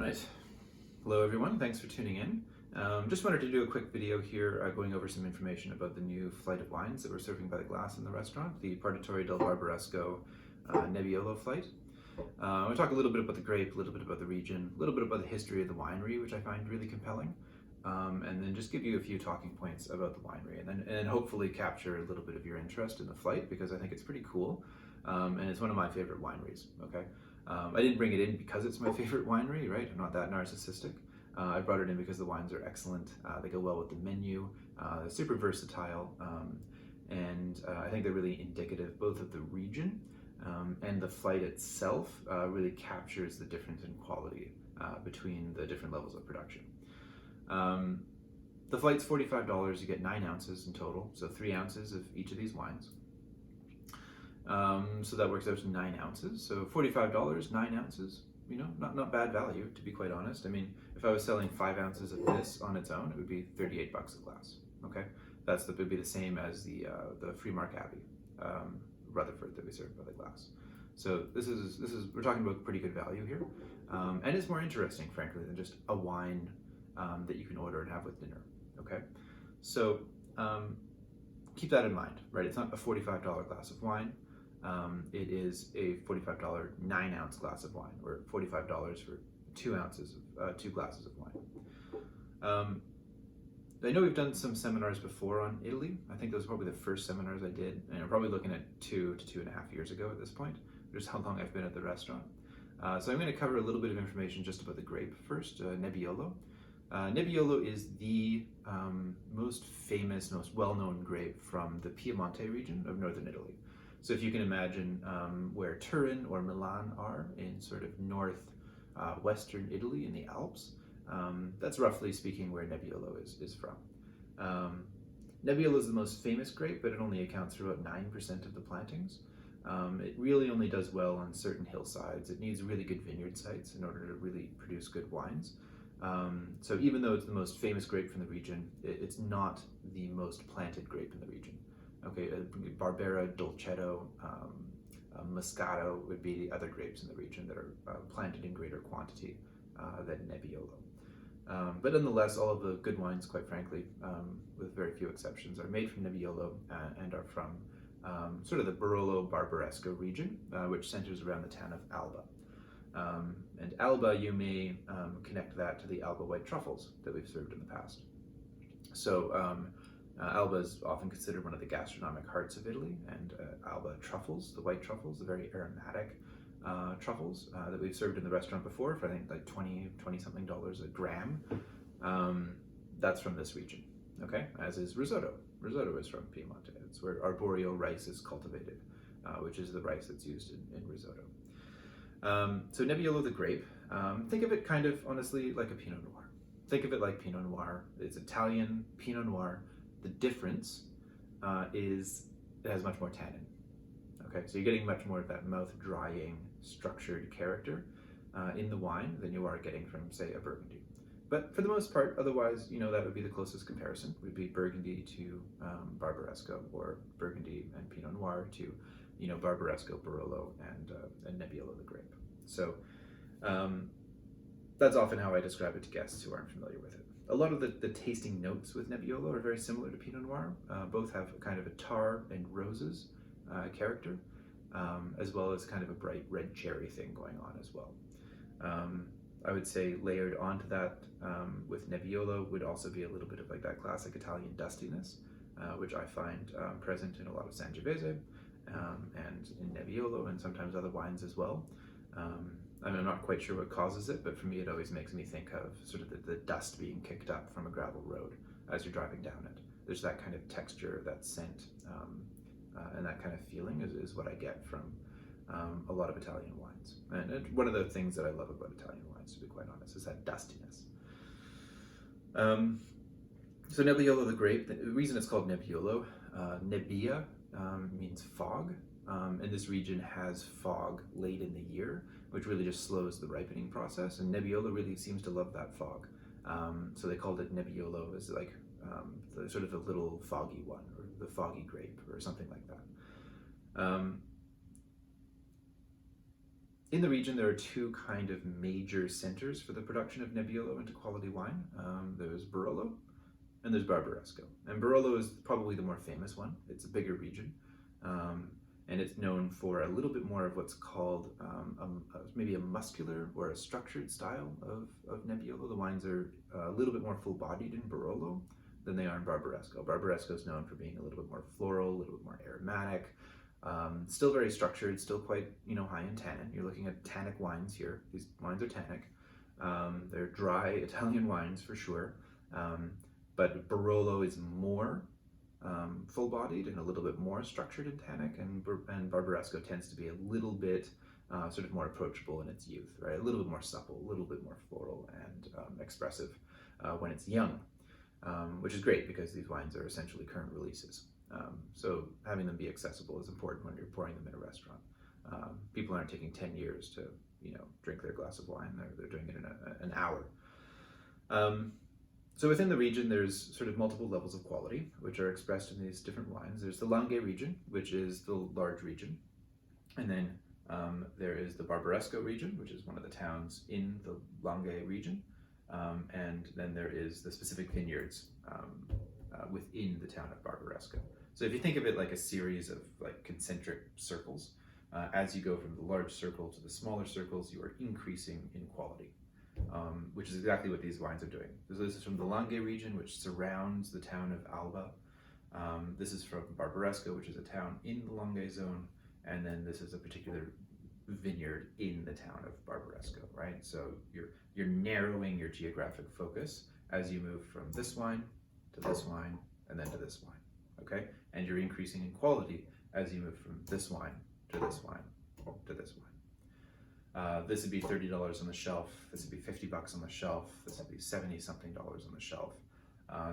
Right. Hello everyone, thanks for tuning in. Just wanted to do a quick video here going over some information about the new flight of wines that we're serving by the glass in the restaurant, the Produttori del Barbaresco Nebbiolo flight. We'll talk a little bit about the grape, a little bit about the region, a little bit about the history of the winery, which I find really compelling, and then just give you a few talking points about the winery, and then hopefully capture a little bit of your interest in the flight, because I think it's pretty cool, and it's one of my favorite wineries, okay? I didn't bring it in because it's my favorite winery, right? I'm not that narcissistic. I brought it in because the wines are excellent. They go well with the menu. They're super versatile, and I think they're really indicative both of the region and the flight itself. Really captures the difference in quality between the different levels of production. The flight's $45. You get 9 ounces in total, so 3 ounces of each of these wines. So that works out to 9 ounces. So $45, 9 ounces, you know, not bad value, to be quite honest. I mean, if I was selling 5 ounces of this on its own, it would be $38 a glass. Okay, would be the same as the Freemark Abbey, Rutherford, that we serve by the glass. So this is we're talking about pretty good value here, and it's more interesting, frankly, than just a wine that you can order and have with dinner. Okay, so keep that in mind, right? It's not a $45 glass of wine. It is a $45 9-ounce glass of wine, or $45 for 2 ounces of 2 glasses of wine. I know we've done some seminars before on Italy. I think those were probably the first seminars I did, and I'm probably looking at 2 to 2.5 years ago at this point, just how long I've been at the restaurant. So I'm going to cover a little bit of information just about the grape first, Nebbiolo. Nebbiolo is the most famous, most well-known grape from the Piedmonte region of northern Italy. So if you can imagine where Turin or Milan are in sort of western Italy in the Alps, that's roughly speaking where Nebbiolo is from. Nebbiolo is the most famous grape, but it only accounts for about 9% of the plantings. It really only does well on certain hillsides. It needs really good vineyard sites in order to really produce good wines. So even though it's the most famous grape from the region, it's not the most planted grape in the region. Okay, Barbera, Dolcetto, Moscato would be the other grapes in the region that are planted in greater quantity than Nebbiolo. But nonetheless, all of the good wines, quite frankly, with very few exceptions, are made from Nebbiolo and are from sort of the Barolo Barbaresco region, which centers around the town of Alba. And Alba, you may connect that to the Alba white truffles that we've served in the past. So Alba is often considered one of the gastronomic hearts of Italy, and Alba truffles, the white truffles, the very aromatic truffles that we've served in the restaurant before for I think like $20-something a gram. That's from this region, okay? As is risotto. Risotto is from Piedmonte. It's where arboreal rice is cultivated, which is the rice that's used in risotto. So Nebbiolo the grape, think of it kind of honestly like a Pinot Noir. Think of it like Pinot Noir. It's Italian Pinot Noir. The difference is it has much more tannin. Okay, so you're getting much more of that mouth-drying, structured character in the wine than you are getting from, say, a Burgundy. But for the most part, otherwise, you know, that would be the closest comparison. Would be Burgundy to Barbaresco, or Burgundy and Pinot Noir to, you know, Barbaresco, Barolo, and Nebbiolo the grape. So that's often how I describe it to guests who aren't familiar with it. A lot of the tasting notes with Nebbiolo are very similar to Pinot Noir. Both have kind of a tar and roses character, as well as kind of a bright red cherry thing going on as well. I would say layered onto that with Nebbiolo would also be a little bit of like that classic Italian dustiness, which I find present in a lot of Sangiovese and in Nebbiolo, and sometimes other wines as well. I mean, I'm not quite sure what causes it, but for me it always makes me think of sort of the dust being kicked up from a gravel road as you're driving down it. There's that kind of texture, that scent, and that kind of feeling is what I get from a lot of Italian wines. And one of the things that I love about Italian wines, to be quite honest, is that dustiness. So Nebbiolo the grape, the reason it's called Nebbiolo, nebbia means fog, and this region has fog late in the year, which really just slows the ripening process, and Nebbiolo really seems to love that fog. So they called it Nebbiolo as like the sort of the little foggy one, or the foggy grape, or something like that. In the region, there are two kind of major centers for the production of Nebbiolo into quality wine. There's Barolo and there's Barbaresco. And Barolo is probably the more famous one. It's a bigger region. And it's known for a little bit more of what's called maybe a muscular or a structured style of Nebbiolo. The wines are a little bit more full-bodied in Barolo than they are in Barbaresco. Barbaresco is known for being a little bit more floral, a little bit more aromatic, still very structured, still quite high in tannin. You're looking at tannic wines here. These wines are tannic. They're dry Italian wines for sure, but Barolo is more full-bodied and a little bit more structured and tannic, and Barbaresco tends to be a little bit sort of more approachable in its youth, right? A little bit more supple, a little bit more floral and expressive when it's young, which is great because these wines are essentially current releases. So having them be accessible is important when you're pouring them in a restaurant. People aren't taking 10 years to drink their glass of wine. They're doing it in an hour. So within the region, there's sort of multiple levels of quality, which are expressed in these different wines. There's the Langhe region, which is the large region. And then there is the Barbaresco region, which is one of the towns in the Langhe region. And then there is the specific vineyards within the town of Barbaresco. So if you think of it like a series of like concentric circles, as you go from the large circle to the smaller circles, you are increasing in quality. Which is exactly what these wines are doing. So this is from the Langhe region, which surrounds the town of Alba. This is from Barbaresco, which is a town in the Langhe zone, and then this is a particular vineyard in the town of Barbaresco, right? So you're narrowing your geographic focus as you move from this wine to this wine and then to this wine, okay? And you're increasing in quality as you move from this wine to this wine to this wine. This would be $30 on the shelf. This would be $50 on the shelf. This would be $70-something on the shelf.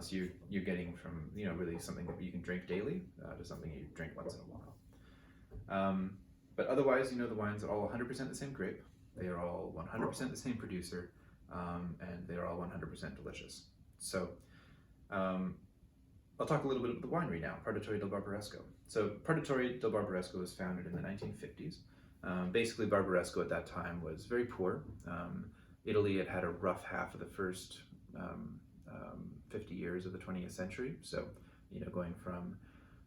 So you're getting from really something that you can drink daily to something you drink once in a while. But otherwise, the wines are all 100% the same grape. They are all 100% the same producer, and they are all 100% delicious. So I'll talk a little bit about the winery now, Produttori del Barbaresco. So Produttori del Barbaresco was founded in the 1950s. Basically, Barbaresco at that time was very poor. Italy had had a rough half of the first 50 years of the 20th century. So, going from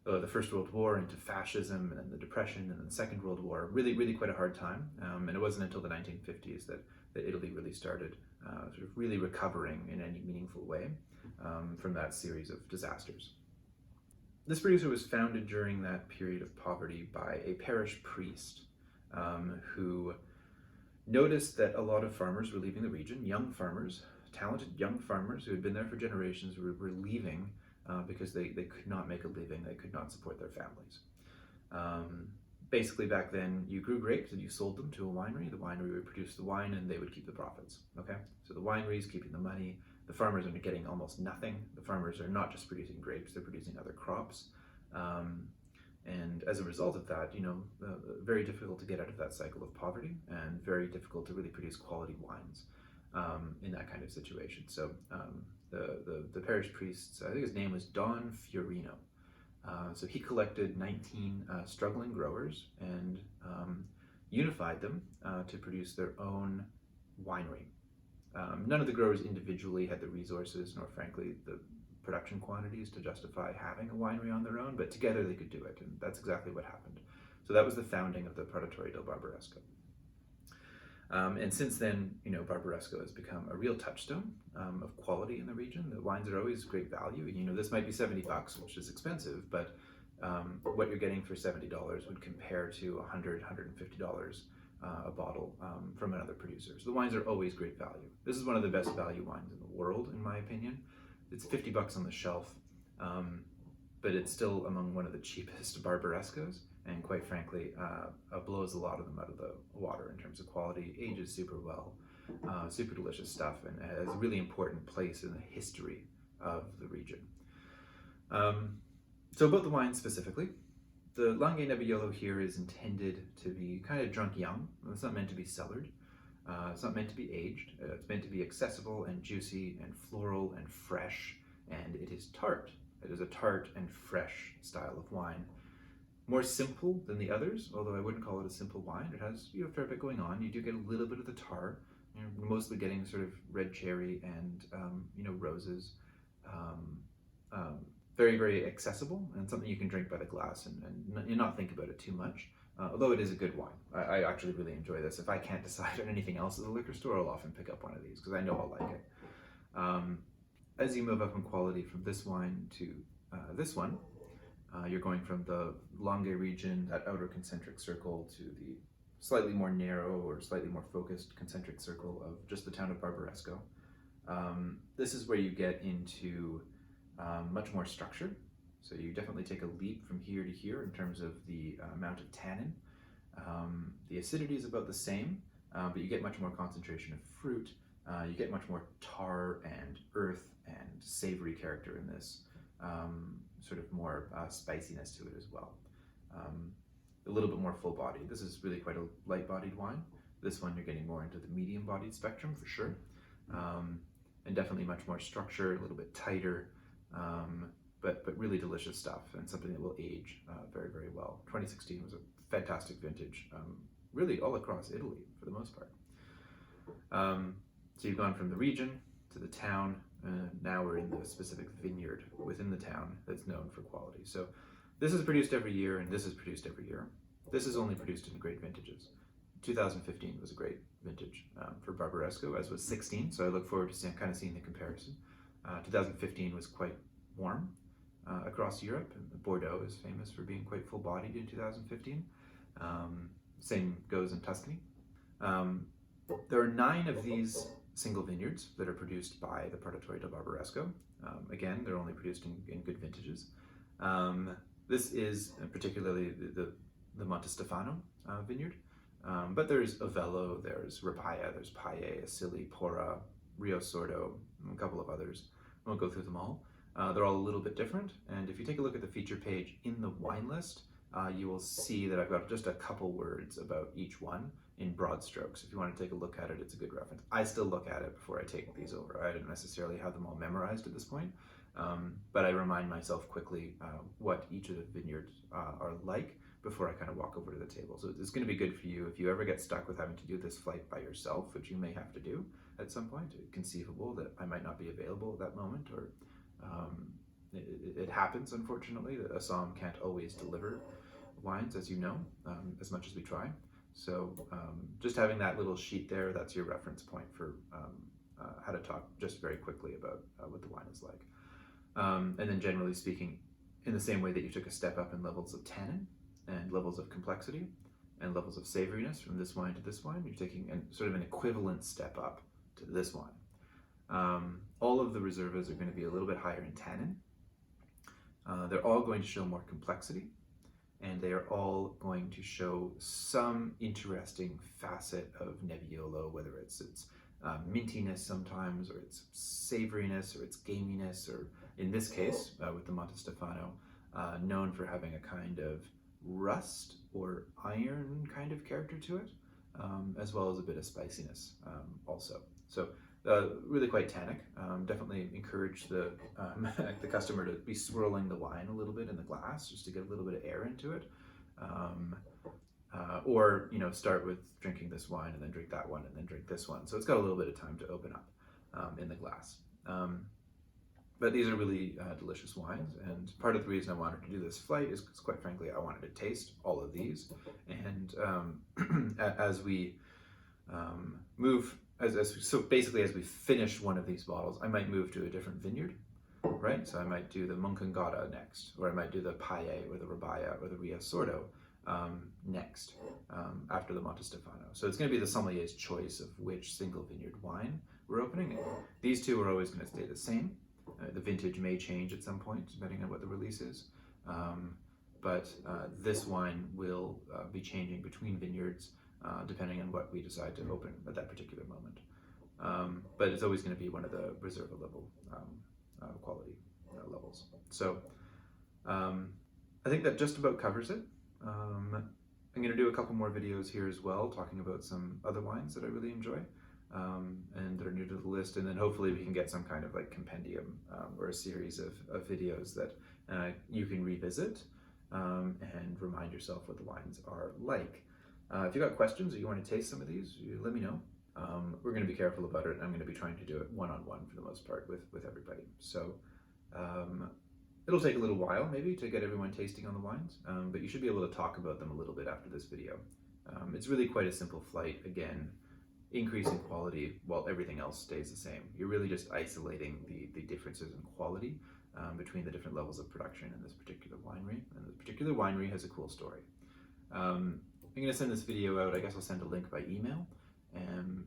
the First World War into fascism and then the Depression and then the Second World War, really, really quite a hard time. And it wasn't until the 1950s that Italy really started sort of really recovering in any meaningful way from that series of disasters. This producer was founded during that period of poverty by a parish priest who noticed that a lot of farmers were leaving the region, young farmers, talented young farmers who had been there for generations were leaving because they could not make a living, they could not support their families. Basically back then you grew grapes and you sold them to a winery. The winery would produce the wine and they would keep the profits, okay? So the winery is keeping the money, the farmers are getting almost nothing. The farmers are not just producing grapes, they're producing other crops. And as a result of that, very difficult to get out of that cycle of poverty and very difficult to really produce quality wines in that kind of situation. So the parish priest, I think his name was Don Fiorino. So he collected 19 struggling growers and unified them to produce their own winery. None of the growers individually had the resources, nor frankly the production quantities to justify having a winery on their own, but together they could do it, and that's exactly what happened. So that was the founding of the Produttori del Barbaresco. And since then, Barbaresco has become a real touchstone of quality in the region. The wines are always great value. This might be $70, which is expensive, but what you're getting for $70 would compare to $100, $150 a bottle from another producer. So the wines are always great value. This is one of the best value wines in the world, in my opinion. It's $50 on the shelf, but it's still among one of the cheapest Barbarescos, and quite frankly, blows a lot of them out of the water in terms of quality, ages super well, super delicious stuff, and has a really important place in the history of the region. So about the wine specifically, the Langhe Nebbiolo here is intended to be kind of drunk young. It's not meant to be cellared. It's not meant to be aged. It's meant to be accessible and juicy and floral and fresh, and it is tart. It is a tart and fresh style of wine. more simple than the others, although I wouldn't call it a simple wine. It has a fair bit going on. You do get a little bit of the tar. You're mostly getting sort of red cherry and roses. Um, Very, very accessible and something you can drink by the glass and not think about it too much. Although it is a good wine. I actually really enjoy this. If I can't decide on anything else at the liquor store, I'll often pick up one of these because I know I'll like it. As you move up in quality from this wine to this one, you're going from the Langhe region, that outer concentric circle, to the slightly more narrow or slightly more focused concentric circle of just the town of Barbaresco. This is where you get into much more structure. So you definitely take a leap from here to here in terms of the amount of tannin. The acidity is about the same, but you get much more concentration of fruit. You get much more tar and earth and savory character in this, sort of more spiciness to it as well. A little bit more full bodied. This is really quite a light bodied wine. This one you're getting more into the medium bodied spectrum for sure. And definitely much more structure, a little bit tighter, but really delicious stuff and something that will age very, very well. 2016 was a fantastic vintage, really all across Italy for the most part. So you've gone from the region to the town, and now we're in the specific vineyard within the town that's known for quality. So this is produced every year, and this is produced every year. This is only produced in great vintages. 2015 was a great vintage for Barbaresco, as was 16, so I look forward to seeing the comparison. 2015 was quite warm across Europe, and Bordeaux is famous for being quite full-bodied in 2015. Same goes in Tuscany. There are 9 of these single vineyards that are produced by the Produttori del Barbaresco. Again, they're only produced in good vintages. This is particularly the Monte Stefano vineyard, but there's Avello, there's Rapaya, there's Paille, Asili, Porra, Rio Sordo, a couple of others. I won't go through them all. They're all a little bit different, and if you take a look at the feature page in the wine list, you will see that I've got just a couple words about each one in broad strokes. If you want to take a look at it, it's a good reference. I still look at it before I take these over. I didn't necessarily have them all memorized at this point, but I remind myself quickly what each of the vineyards are like before I kind of walk over to the table. So it's going to be good for you if you ever get stuck with having to do this flight by yourself, which you may have to do at some point. It's conceivable that I might not be available at that moment, or it happens, unfortunately, that Assam can't always deliver wines, as you know, as much as we try. So just having that little sheet there, that's your reference point for how to talk just very quickly about what the wine is like. And then generally speaking, in the same way that you took a step up in levels of tannin and levels of complexity and levels of savoriness from this wine to this wine, you're taking sort of an equivalent step up to this wine. All of the reservas are going to be a little bit higher in tannin. They're all going to show more complexity, and they are all going to show some interesting facet of Nebbiolo, whether it's mintiness sometimes, or its savoriness, or its gaminess, or in this case, with the Monte Stefano, known for having a kind of rust or iron kind of character to it, as well as a bit of spiciness also. So really quite tannic. Definitely encourage the customer to be swirling the wine a little bit in the glass just to get a little bit of air into it. Or start with drinking this wine and then drink that one and then drink this one. So it's got a little bit of time to open up in the glass. But these are really delicious wines, and part of the reason I wanted to do this flight is because, quite frankly, I wanted to taste all of these. And as we move, so basically as we finish one of these bottles, I might move to a different vineyard, right? So I might do the Moncongada next, or I might do the Paille or the Rabaya or the Rio Sordo next, after the Monte Stefano. So it's going to be the sommelier's choice of which single vineyard wine we're opening. These two are always going to stay the same. The vintage may change at some point depending on what the release is, but this wine will be changing between vineyards depending on what we decide to open at that particular moment. But it's always going to be one of the Reserva level quality levels. So I think that just about covers it. I'm going to do a couple more videos here as well, talking about some other wines that I really enjoy and that are new to the list, and then hopefully we can get some kind of like compendium or a series of videos that you can revisit and remind yourself what the wines are like. If you've got questions or you want to taste some of these, you let me know. We're going to be careful about it. I'm going to be trying to do it one-on-one for the most part with everybody. So it'll take a little while maybe to get everyone tasting on the wines, but you should be able to talk about them a little bit after this video. It's really quite a simple flight. Again, increasing quality while everything else stays the same. You're really just isolating the differences in quality between the different levels of production in this particular winery. And this particular winery has a cool story. I'm going to send this video out. I guess I'll send a link by email.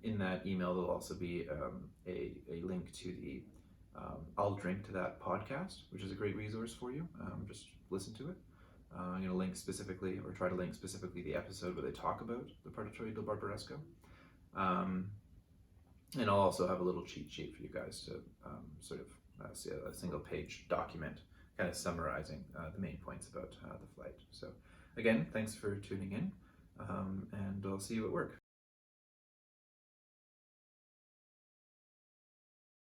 In that email, there'll also be a link to the I'll Drink to That podcast, which is a great resource for you. Just listen to it. I'm going to link specifically, or try to link specifically, the episode where they talk about the Produttori del Barbaresco. And I'll also have a little cheat sheet for you guys to sort of see a single page document kind of summarizing the main points about the flight. So again, thanks for tuning in, and I'll see you at work.